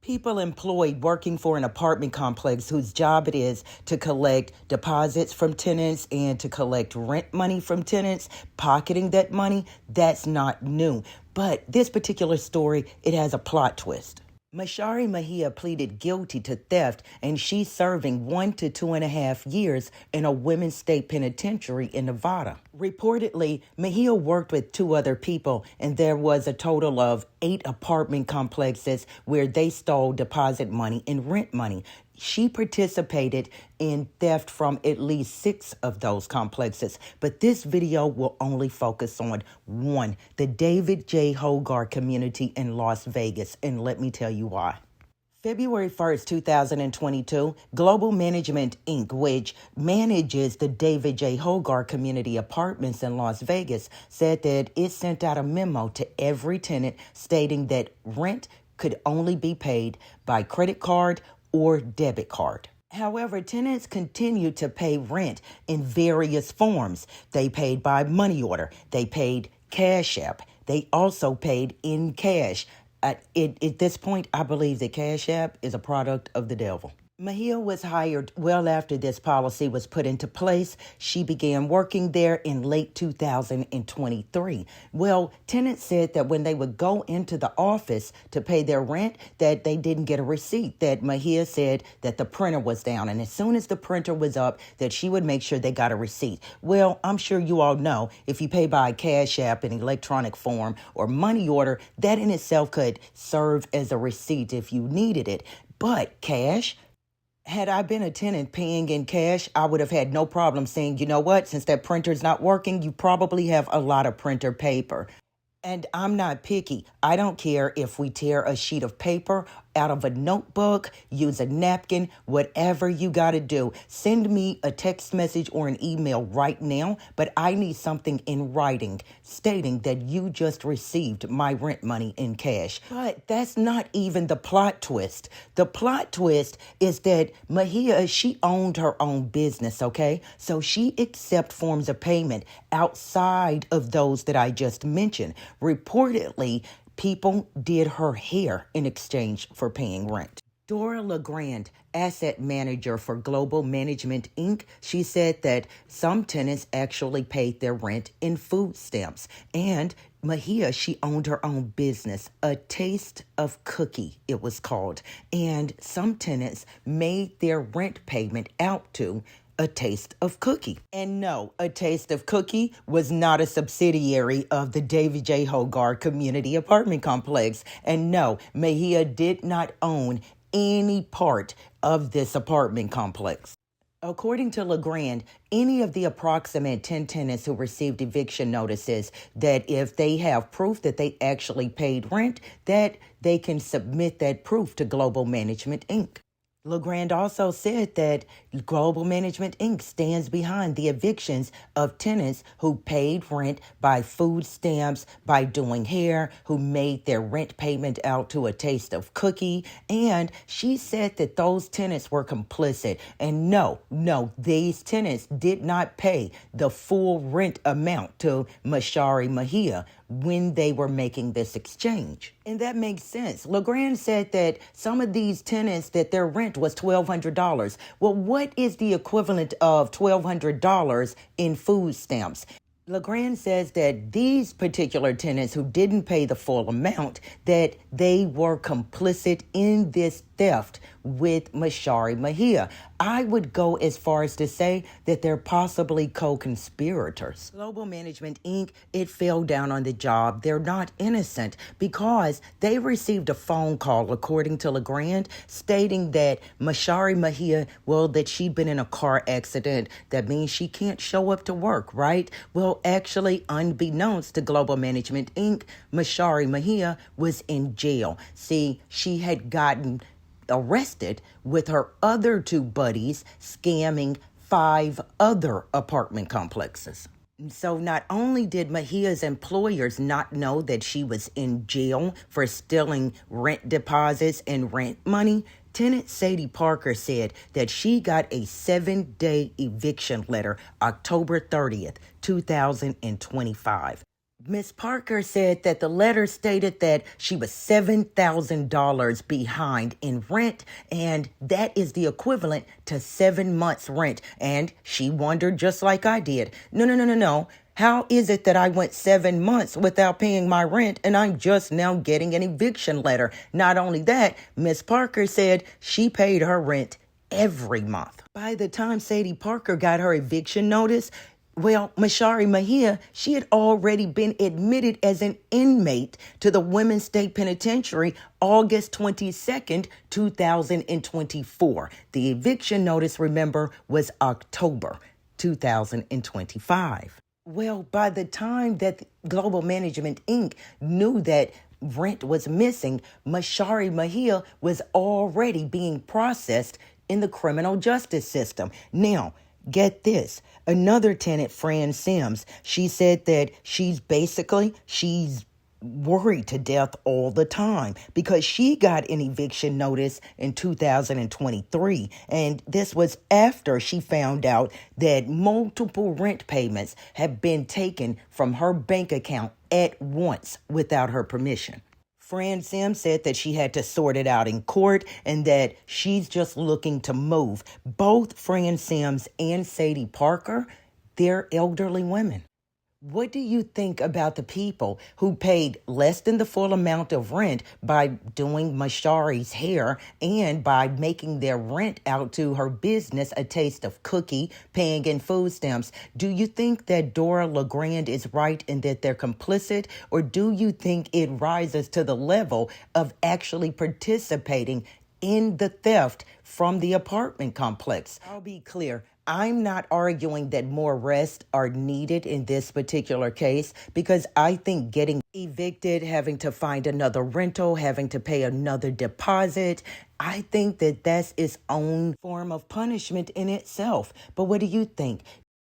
People employed working for an apartment complex whose job it is to collect deposits from tenants and to collect rent money from tenants, pocketing that money, that's not new. But this particular story, it has a plot twist. Mashari Mejia pleaded guilty to theft, and she's serving 1 to 2.5 years in a women's state penitentiary in Nevada. Reportedly, Mejia worked with 2 other people, and there was a total of 8 apartment complexes where they stole deposit money and rent money. She participated in theft from at least 6 of those complexes, but this video will only focus on one, the David J. Hogarth community in Las Vegas, and let me tell you why. February 1st, 2022, Global Management, Inc., which manages the David J. Hogarth Community Apartments in Las Vegas, said that it sent out a memo to every tenant stating that rent could only be paid by credit card or debit card. However, tenants continued to pay rent in various forms. They paid by money order. They paid Cash App. They also paid in cash. At this point, I believe that Cash App is a product of the devil. Mejia was hired well after this policy was put into place. She began working there in late 2023. Well, tenants said that when they would go into the office to pay their rent, that they didn't get a receipt, that Mejia said that the printer was down. And as soon as the printer was up, that she would make sure they got a receipt. Well, I'm sure you all know if you pay by Cash App in electronic form or money order, that in itself could serve as a receipt if you needed it. But cash, had I been a tenant paying in cash, I would have had no problem saying, you know what, since that printer's not working, you probably have a lot of printer paper. And I'm not picky. I don't care if we tear a sheet of paper out of a notebook, use a napkin, whatever you got to do. Send me a text message or an email right now, but I need something in writing stating that you just received my rent money in cash. But that's not even the plot twist. The plot twist is that Mejia, she owned her own business, okay? So she accepted forms of payment outside of those that I just mentioned. Reportedly, people did her hair in exchange for paying rent. Dora LeGrand, asset manager for Global Management, Inc., she said that some tenants actually paid their rent in food stamps. And Mejia, she owned her own business, A Taste of Cookie, it was called. And some tenants made their rent payment out to A Taste of Cookie. And no, A Taste of Cookie was not a subsidiary of the David J. Hogarth Community Apartment Complex. And no, Mejia did not own any part of this apartment complex. According to LeGrand, any of the approximate 10 tenants who received eviction notices, that if they have proof that they actually paid rent, that they can submit that proof to Global Management, Inc. LeGrand also said that Global Management, Inc. stands behind the evictions of tenants who paid rent by food stamps, by doing hair, who made their rent payment out to A Taste of Cookie. And she said that those tenants were complicit. And no, these tenants did not pay the full rent amount to Mashari Mejia when they were making this exchange. And that makes sense. LeGrand said that some of these tenants, that their rent was $1,200. Well, what is the equivalent of $1,200 in food stamps? LeGrand says that these particular tenants who didn't pay the full amount, that they were complicit in this theft with Mashari Mejia. I would go as far as to say that they're possibly co-conspirators. Global Management, Inc., it fell down on the job. They're not innocent because they received a phone call, according to LeGrand, stating that Mashari Mejia, well, that she'd been in a car accident. That means she can't show up to work, right? Well, actually, unbeknownst to Global Management, Inc., Mashari Mejia was in jail. See, she had gotten arrested with her other 2 buddies scamming 5 other apartment complexes. So not only did Mejia's employers not know that she was in jail for stealing rent deposits and rent money, tenant Sadie Parker said that she got a 7-day eviction letter October 30th, 2025. Miss Parker said that the letter stated that she was $7,000 behind in rent, and that is the equivalent to 7 months' rent. And she wondered, just like I did, no. How is it that I went 7 months without paying my rent and I'm just now getting an eviction letter? Not only that, Miss Parker said she paid her rent every month. By the time Sadie Parker got her eviction notice, well, Mashari Mahia, she had already been admitted as an inmate to the Women's State Penitentiary August 22nd, 2024. The eviction notice, remember, was October 2025. Well, by the time that Global Management Inc. knew that rent was missing, Mashari Mahia was already being processed in the criminal justice system. Now, get this. Another tenant, Fran Sims, she said that she's worried to death all the time because she got an eviction notice in 2023. And this was after she found out that multiple rent payments have been taken from her bank account at once without her permission. Fran Sims said that she had to sort it out in court and that she's just looking to move. Both Fran Sims and Sadie Parker, they're elderly women. What do you think about the people who paid less than the full amount of rent by doing Mashari's hair and by making their rent out to her business, A Taste of Cookie, paying in food stamps? Do you think that Dora LeGrand is right and that they're complicit? Or do you think it rises to the level of actually participating in the theft from the apartment complex? I'll be clear. I'm not arguing that more arrests are needed in this particular case because I think getting evicted, having to find another rental, having to pay another deposit, I think that that's its own form of punishment in itself. But what do you think?